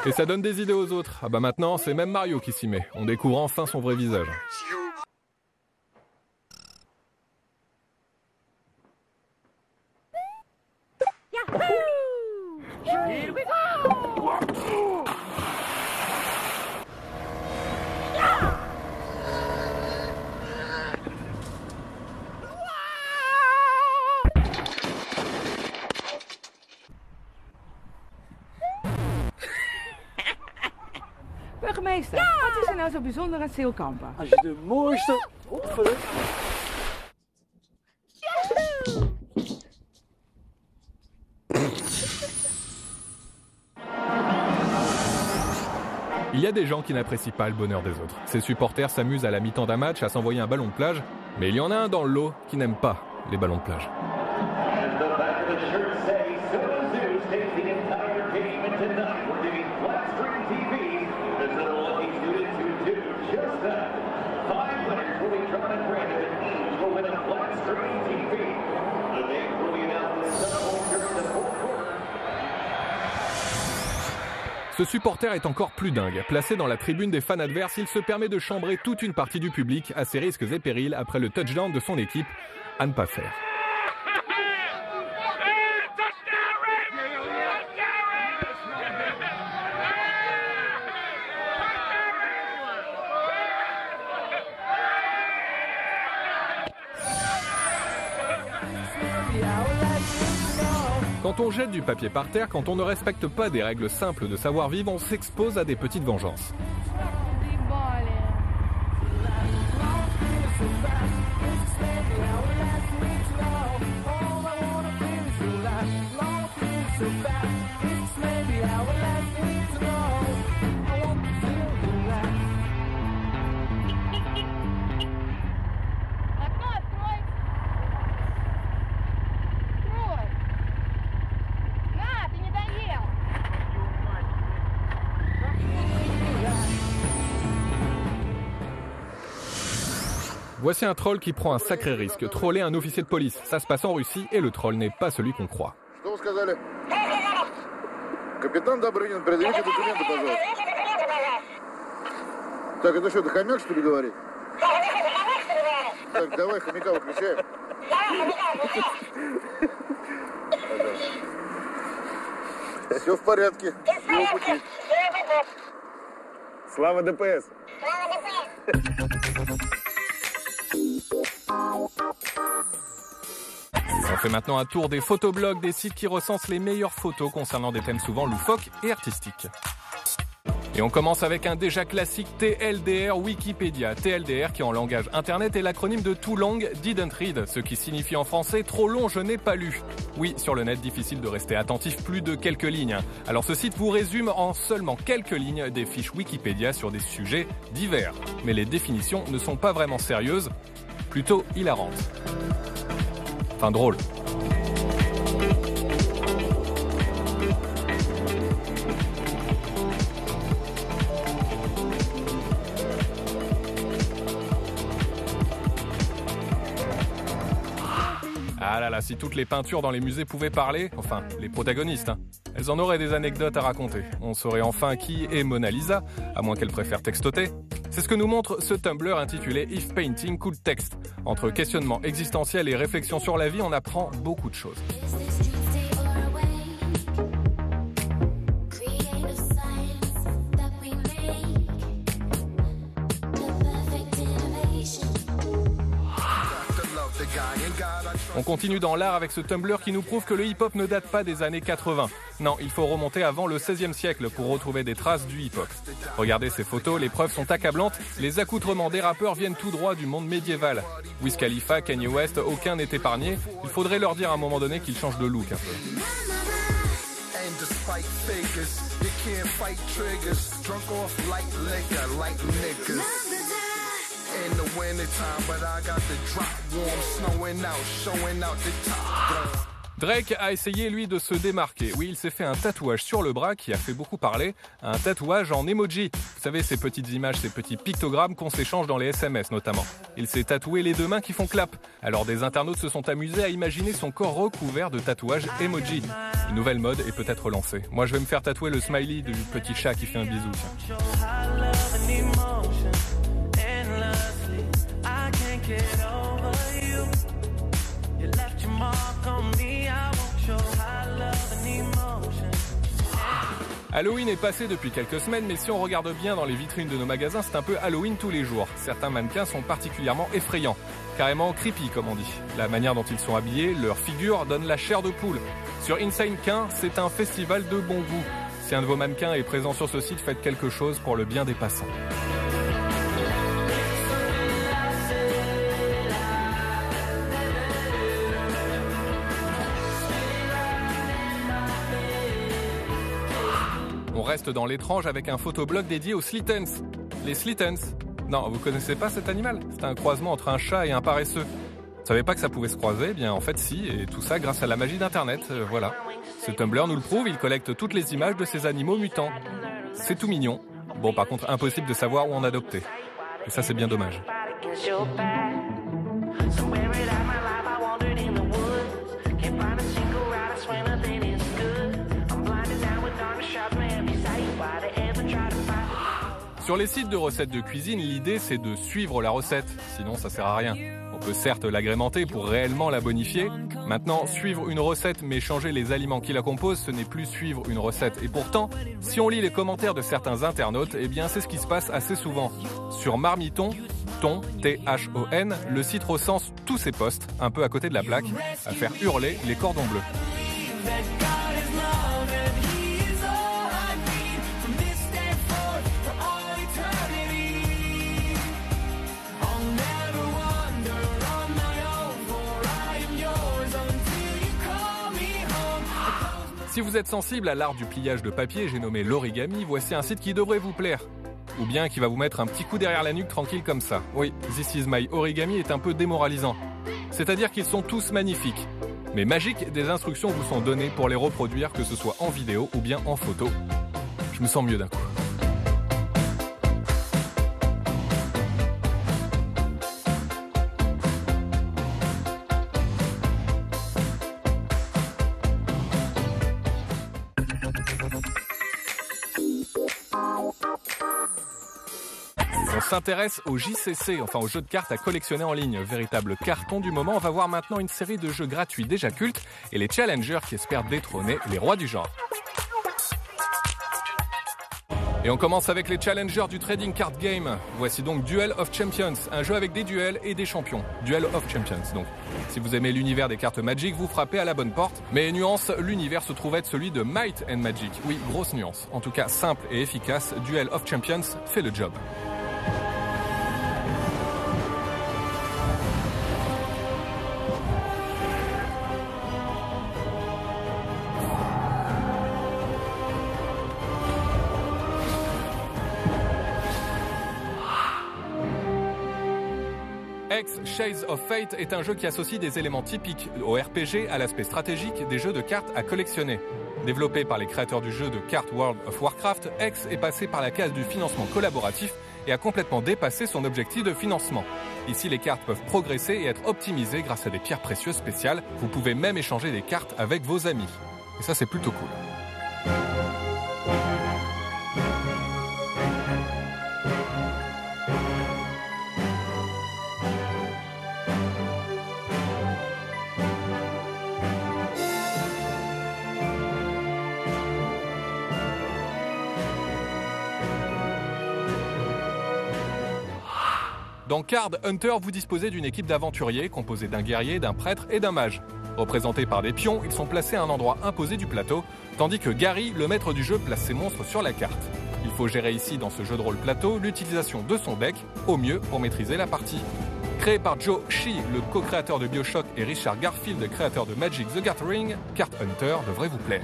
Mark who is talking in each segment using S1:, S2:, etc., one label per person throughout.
S1: Et ça donne des idées aux autres. Ah bah maintenant, c'est même Mario qui s'y met. On découvre enfin son vrai visage.
S2: Burgemeester, wat is er nou zo bijzonder aan Zeelkampen?
S3: Als je de mooiste opvullen.
S1: Il y a des gens qui n'apprécient pas le bonheur des autres. Ces supporters s'amusent à la mi-temps d'un match à s'envoyer un ballon de plage, mais il y en a un dans le lot qui n'aime pas les ballons de plage. Ce supporter est encore plus dingue. Placé dans la tribune des fans adverses, il se permet de chambrer toute une partie du public à ses risques et périls après le touchdown de son équipe, à ne pas faire. Quand on jette du papier par terre, quand on ne respecte pas des règles simples de savoir-vivre, on s'expose à des petites vengeances. Voici un troll qui prend un sacré risque, troller un officier de police. Ça se passe en Russie et le troll n'est pas celui qu'on croit.
S4: Капитан Добрынин, предъявите документы, пожалуйста. Так, это что, ты хомяк, что ли, говорит? Так, давай хомяка выключаем. Все в порядке. Его пути.
S3: Слава ДПС!
S1: On fait maintenant un tour des photoblogs, des sites qui recensent les meilleures photos concernant des thèmes souvent loufoques et artistiques. Et on commence avec un déjà classique TLDR Wikipédia. TLDR qui en langage internet est l'acronyme de Too Long Didn't Read, ce qui signifie en français trop long je n'ai pas lu. Oui, sur le net, difficile de rester attentif plus de quelques lignes. Alors ce site vous résume en seulement quelques lignes des fiches Wikipédia sur des sujets divers. Mais les définitions ne sont pas vraiment sérieuses, plutôt hilarantes. Enfin drôle. Ah là là, si toutes les peintures dans les musées pouvaient parler, enfin, les protagonistes, hein, elles en auraient des anecdotes à raconter. On saurait enfin qui est Mona Lisa, à moins qu'elle préfère textoter. C'est ce que nous montre ce Tumblr intitulé « If Painting Could Text ». Entre questionnements existentiels et réflexions sur la vie, on apprend beaucoup de choses. On continue dans l'art avec ce Tumblr qui nous prouve que le hip-hop ne date pas des années 80. Non, il faut remonter avant le XVIe siècle pour retrouver des traces du hip-hop. Regardez ces photos, les preuves sont accablantes. Les accoutrements des rappeurs viennent tout droit du monde médiéval. Wiz Khalifa, Kanye West, aucun n'est épargné. Il faudrait leur dire à un moment donné qu'ils changent de look un peu.
S5: In the winter time, but I got the drop warm, snowing out, showing out the top.
S1: Drake a essayé, lui, de se démarquer. Oui, il s'est fait un tatouage sur le bras qui a fait beaucoup parler, un tatouage en emoji. Vous savez, ces petites images, ces petits pictogrammes qu'on s'échange dans les SMS notamment. Il s'est tatoué les 2 mains qui font clap. Alors des internautes se sont amusés à imaginer son corps recouvert de tatouages emoji. Une nouvelle mode est peut-être lancée. Moi, je vais me faire tatouer le smiley du petit chat qui fait un bisou. Tiens. Halloween est passé depuis quelques semaines, mais si on regarde bien dans les vitrines de nos magasins, c'est un peu Halloween tous les jours. Certains mannequins sont particulièrement effrayants, carrément creepy comme on dit. La manière dont ils sont habillés, leur figure donne la chair de poule. Sur Insane Quin, c'est un festival de bon goût. Si un de vos mannequins est présent sur ce site, faites quelque chose pour le bien des passants. On reste dans l'étrange avec un photoblog dédié aux Slittens. Les Slittens. Non, vous connaissez pas cet animal? C'est un croisement entre un chat et un paresseux. Vous savez pas que ça pouvait se croiser? Eh bien, en fait, si, et tout ça grâce à la magie d'Internet, voilà. Ce Tumblr nous le prouve, il collecte toutes les images de ces animaux mutants. C'est tout mignon. Bon, par contre, impossible de savoir où en adopter. Et ça, c'est bien dommage. Sur les sites de recettes de cuisine, l'idée c'est de suivre la recette, sinon ça sert à rien. On peut certes l'agrémenter pour réellement la bonifier. Maintenant, suivre une recette mais changer les aliments qui la composent, ce n'est plus suivre une recette. Et pourtant, si on lit les commentaires de certains internautes, eh bien c'est ce qui se passe assez souvent. Sur Marmiton, T-H-O-N, le site recense tous ses posts, un peu à côté de la plaque, à faire hurler les cordons bleus. Si vous êtes sensible à l'art du pliage de papier, j'ai nommé l'origami, voici un site qui devrait vous plaire. Ou bien qui va vous mettre un petit coup derrière la nuque tranquille comme ça. Oui, This is my origami est un peu démoralisant. C'est-à-dire qu'ils sont tous magnifiques. Mais magiques, des instructions vous sont données pour les reproduire, que ce soit en vidéo ou bien en photo. Je me sens mieux d'un coup. On s'intéresse au JCC, enfin aux jeux de cartes à collectionner en ligne. Véritable carton du moment, on va voir maintenant une série de jeux gratuits déjà cultes et les challengers qui espèrent détrôner les rois du genre. Et on commence avec les challengers du trading card game. Voici donc Duel of Champions, un jeu avec des duels et des champions. Duel of Champions donc. Si vous aimez l'univers des cartes Magic, vous frappez à la bonne porte. Mais nuance, l'univers se trouve être celui de Might and Magic. Oui, grosse nuance. En tout cas, simple et efficace, Duel of Champions fait le job. X Shades of Fate est un jeu qui associe des éléments typiques au RPG à l'aspect stratégique des jeux de cartes à collectionner. Développé par les créateurs du jeu de cartes World of Warcraft, X est passé par la case du financement collaboratif et a complètement dépassé son objectif de financement. Ici, les cartes peuvent progresser et être optimisées grâce à des pierres précieuses spéciales. Vous pouvez même échanger des cartes avec vos amis. Et ça, c'est plutôt cool. Dans Card Hunter, vous disposez d'une équipe d'aventuriers composée d'un guerrier, d'un prêtre et d'un mage. Représentés par des pions, ils sont placés à un endroit imposé du plateau, tandis que Gary, le maître du jeu, place ses monstres sur la carte. Il faut gérer ici, dans ce jeu de rôle plateau, l'utilisation de son deck, au mieux pour maîtriser la partie. Créé par Joe Shea, le co-créateur de BioShock, et Richard Garfield, créateur de Magic the Gathering, Card Hunter devrait vous plaire.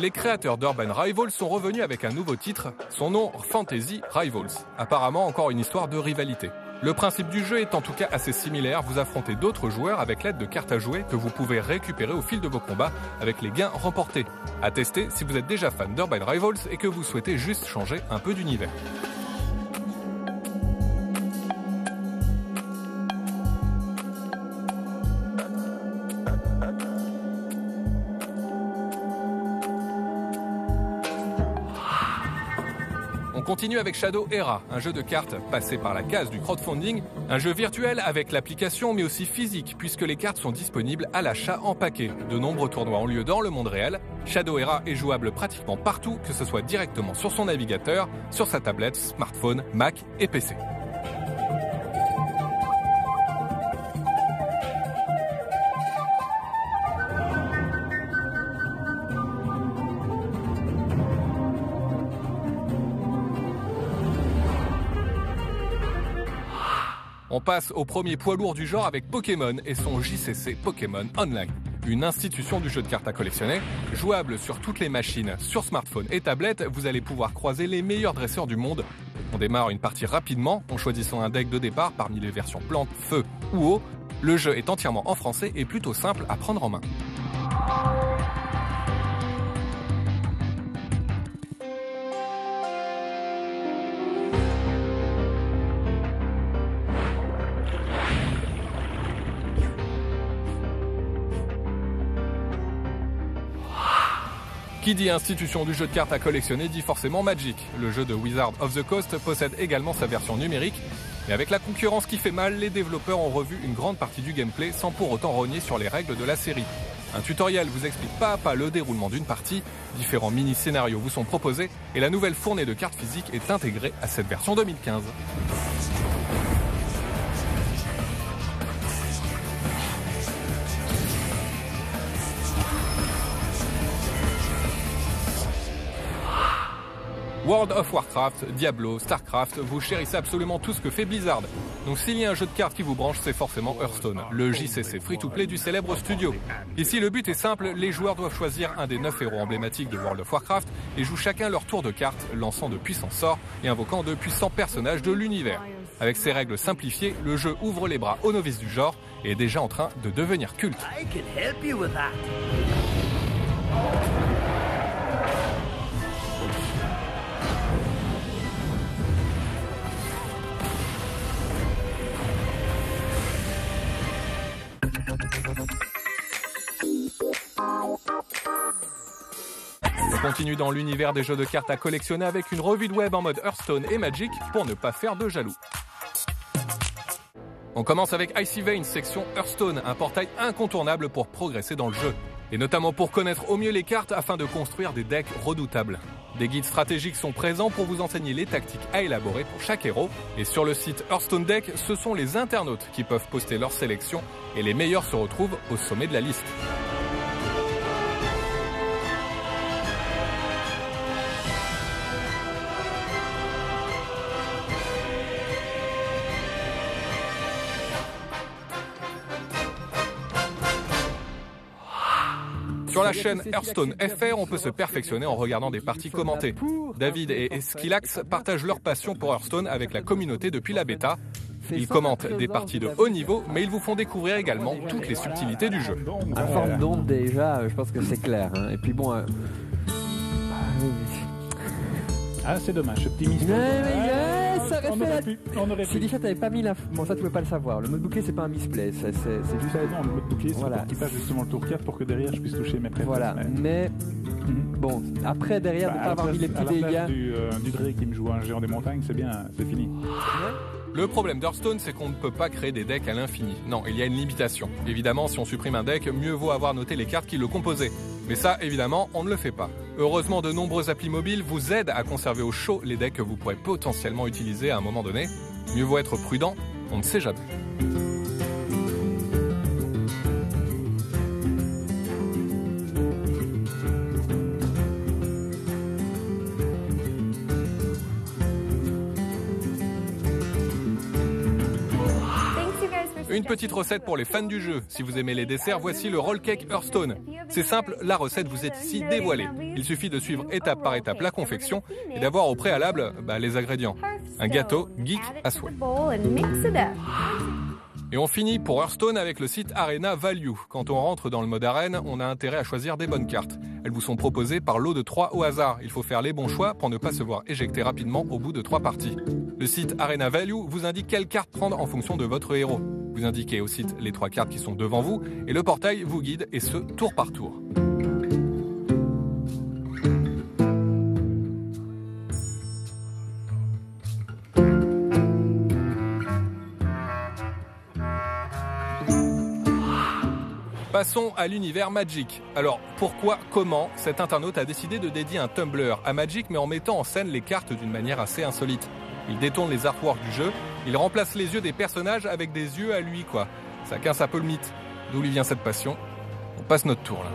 S1: les créateurs d'Urban Rivals sont revenus avec un nouveau titre, son nom Fantasy Rivals. Apparemment encore une histoire de rivalité. Le principe du jeu est en tout cas assez similaire, vous affrontez d'autres joueurs avec l'aide de cartes à jouer que vous pouvez récupérer au fil de vos combats avec les gains remportés. À tester si vous êtes déjà fan d'Urban Rivals et que vous souhaitez juste changer un peu d'univers. On continue avec Shadow Era, un jeu de cartes passé par la case du crowdfunding, un jeu virtuel avec l'application mais aussi physique puisque les cartes sont disponibles à l'achat en paquet. De nombreux tournois ont lieu dans le monde réel. Shadow Era est jouable pratiquement partout, que ce soit directement sur son navigateur, sur sa tablette, smartphone, Mac et PC. On passe au premier poids lourd du genre avec Pokémon et son JCC Pokémon Online. Une institution du jeu de cartes à collectionner, jouable sur toutes les machines, sur smartphone et tablette, vous allez pouvoir croiser les meilleurs dresseurs du monde. On démarre une partie rapidement en choisissant un deck de départ parmi les versions plante, feu ou eau. Le jeu est entièrement en français et plutôt simple à prendre en main. Qui dit institution du jeu de cartes à collectionner dit forcément Magic. Le jeu de Wizard of the Coast possède également sa version numérique. Mais avec la concurrence qui fait mal, les développeurs ont revu une grande partie du gameplay sans pour autant rogner sur les règles de la série. Un tutoriel vous explique pas à pas le déroulement d'une partie, différents mini-scénarios vous sont proposés et la nouvelle fournée de cartes physiques est intégrée à cette version 2015. World of Warcraft, Diablo, Starcraft, vous chérissez absolument tout ce que fait Blizzard. Donc s'il y a un jeu de cartes qui vous branche, c'est forcément Hearthstone, le JCC free-to-play du célèbre studio. Ici, le but est simple, les joueurs doivent choisir un des 9 héros emblématiques de World of Warcraft et jouent chacun leur tour de cartes, lançant de puissants sorts et invoquant de puissants personnages de l'univers. Avec ces règles simplifiées, le jeu ouvre les bras aux novices du genre et est déjà en train de devenir culte. On continue dans l'univers des jeux de cartes à collectionner avec une revue de web en mode Hearthstone et Magic pour ne pas faire de jaloux. On commence avec Icy Veins section Hearthstone, un portail incontournable pour progresser dans le jeu. Et notamment pour connaître au mieux les cartes afin de construire des decks redoutables. Des guides stratégiques sont présents pour vous enseigner les tactiques à élaborer pour chaque héros. Et sur le site Hearthstone Deck, ce sont les internautes qui peuvent poster leur sélection et les meilleurs se retrouvent au sommet de la liste. Sur la chaîne Hearthstone FR, on peut se perfectionner en regardant des parties commentées. David et Esquilax partagent leur passion pour Hearthstone avec la communauté depuis la bêta. Ils commentent des parties de haut niveau, mais ils vous font découvrir également toutes les subtilités du jeu.
S5: En forme d'onde déjà, je pense que c'est clair. Hein. Et puis bon...
S6: Ah, c'est dommage, ce petit mystère.
S5: Ça
S6: on aurait pu.
S5: Si déjà t'avais pas mis l'info, bon ça tu peux pas le savoir. Le mode bouclier c'est pas un misplay, c'est juste.
S6: Non, le mode bouclier c'est
S5: voilà.
S6: pour qu'il passe justement le tour 4 pour que derrière je puisse toucher mes prêtres.
S5: Voilà, mais bon, après derrière de pas avoir mis les petits dégâts.
S6: Du Drake qui me joue un géant des montagnes, c'est bien, c'est fini.
S1: Le problème d'Hearthstone, c'est qu'on ne peut pas créer des decks à l'infini. Non, il y a une limitation. Évidemment, si on supprime un deck, mieux vaut avoir noté les cartes qui le composaient. Mais ça, évidemment, on ne le fait pas. Heureusement, de nombreux applis mobiles vous aident à conserver au chaud les decks que vous pourrez potentiellement utiliser à un moment donné. Mieux vaut être prudent, on ne sait jamais. Une petite recette pour les fans du jeu. Si vous aimez les desserts, voici le Roll Cake Hearthstone. C'est simple, la recette vous est ici dévoilée. Il suffit de suivre étape par étape la confection et d'avoir au préalable les ingrédients. Un gâteau geek à souhait. Et on finit pour Hearthstone avec le site Arena Value. Quand on rentre dans le mode arène, on a intérêt à choisir des bonnes cartes. Elles vous sont proposées par lot de 3 au hasard. Il faut faire les bons choix pour ne pas se voir éjecter rapidement au bout de 3 parties. Le site Arena Value vous indique quelle carte prendre en fonction de votre héros. Vous indiquez au site les 3 cartes qui sont devant vous et le portail vous guide, et ce, tour par tour. Passons à l'univers Magic. Alors, pourquoi, comment cet internaute a décidé de dédier un Tumblr à Magic, mais en mettant en scène les cartes d'une manière assez insolite? Il détourne les artworks du jeu, il remplace les yeux des personnages avec des yeux à lui, quoi. Ça casse un peu le mythe. D'où lui vient cette passion? On passe notre tour, là.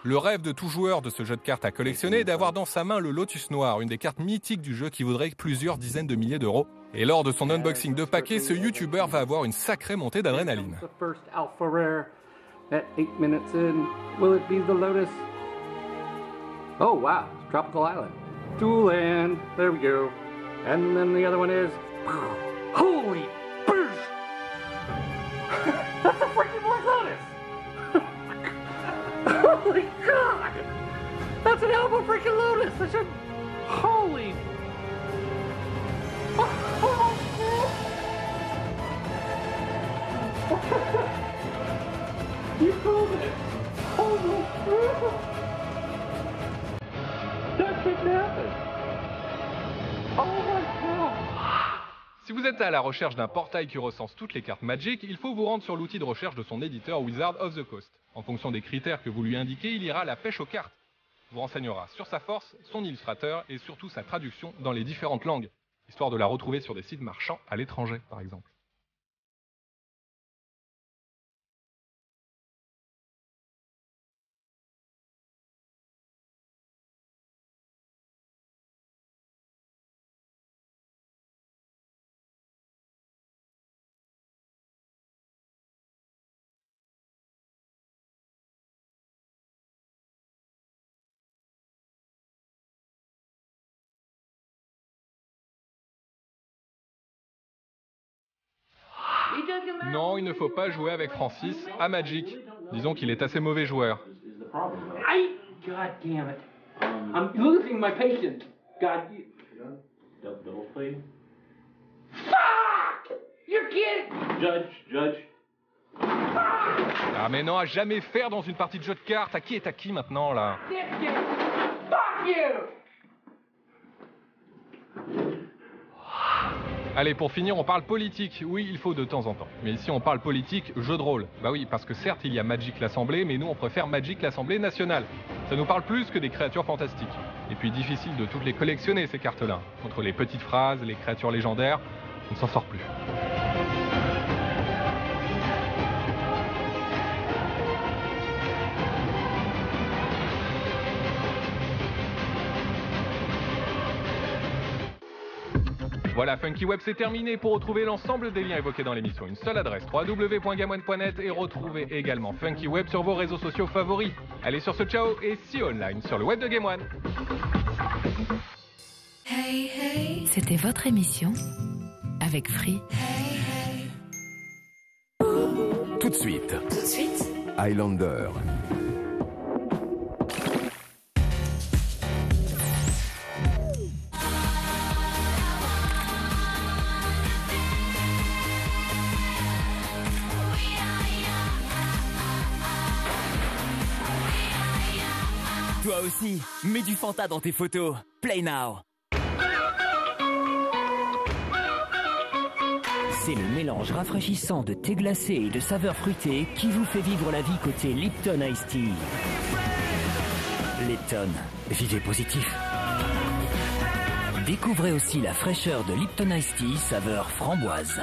S1: Le rêve de tout joueur de ce jeu de cartes à collectionner est d'avoir dans sa main le Lotus Noir, une des cartes mythiques du jeu qui vaudrait plusieurs dizaines de milliers d'euros. Et lors de son unboxing de paquet, ce YouTuber va avoir une sacrée montée d'adrénaline.
S7: Oh wow, Tropical Island. Dual land, there we go. And then the other one is... Holy burst! That's a freaking Black Lotus! Oh my god! That's an hell of a freaking Lotus! That's a... Holy... You called it! Holy crap! That shouldn't happen! Oh my god!
S1: Si vous êtes à la recherche d'un portail qui recense toutes les cartes Magic, il faut vous rendre sur l'outil de recherche de son éditeur Wizard of the Coast. En fonction des critères que vous lui indiquez, il ira à la pêche aux cartes. Vous renseignera sur sa force, son illustrateur et surtout sa traduction dans les différentes langues, histoire de la retrouver sur des sites marchands à l'étranger, par exemple. Non, il ne faut pas jouer avec Francis à Magic. Disons qu'il est assez mauvais joueur.
S7: God damn it. I'm losing my patience. God, you... Double play. Fuck! You're kidding! Judge.
S1: Ah mais non, à jamais faire dans une partie de jeu de cartes. À qui est à qui maintenant, là?
S7: Fuck you!
S1: Allez, pour finir, on parle politique. Oui, il faut de temps en temps. Mais ici, on parle politique, jeu de rôle. Bah oui, parce que certes, il y a Magic l'Assemblée, mais nous, on préfère Magic l'Assemblée nationale. Ça nous parle plus que des créatures fantastiques. Et puis, difficile de toutes les collectionner, ces cartes-là. Entre les petites phrases, les créatures légendaires, on ne s'en sort plus. Voilà, Funky Web, c'est terminé. Pour retrouver l'ensemble des liens évoqués dans l'émission, une seule adresse, www.gameone.net, et retrouvez également Funky Web sur vos réseaux sociaux favoris. Allez sur ce ciao et see you online sur le web de Game One.
S8: C'était votre émission avec Free.
S9: Tout de suite. Highlander.
S10: Toi aussi, mets du Fanta dans tes photos. Play now. C'est le mélange rafraîchissant de thé glacé et de saveurs fruitées qui vous fait vivre la vie côté Lipton Ice Tea. Lipton, vivez positif. Découvrez aussi la fraîcheur de Lipton Ice Tea saveur framboise.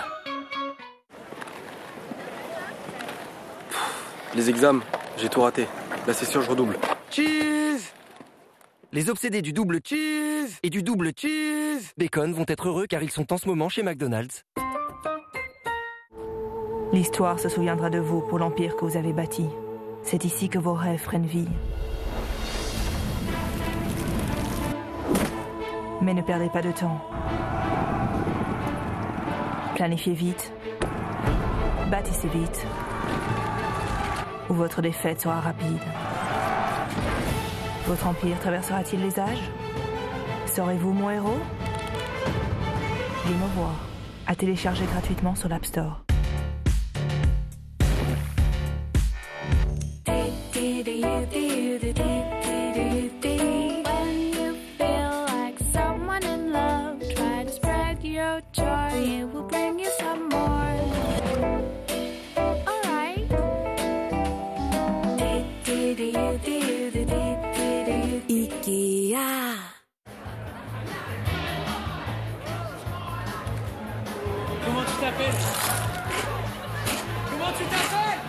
S11: Les examens, j'ai tout raté. Là c'est sûr je redouble.
S12: Cheese!
S11: Les obsédés du double cheese et du double cheese bacon vont être heureux car ils sont en ce moment chez McDonald's.
S12: L'histoire se souviendra de vous pour l'empire que vous avez bâti. C'est ici que vos rêves prennent vie. Mais ne perdez pas de temps. Planifiez vite. Bâtissez vite. Ou votre défaite sera rapide. Votre empire traversera-t-il les âges? Serez-vous mon héros? Game of War, à télécharger gratuitement sur l'App Store.
S13: Comment tu t'appelles? Comment tu t'appelles?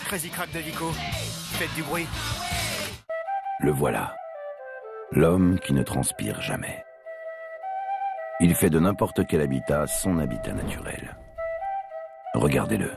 S11: Crazy Crack de Vico, faites du bruit.
S9: Le voilà. L'homme qui ne transpire jamais. Il fait de n'importe quel habitat son habitat naturel. Regardez-le.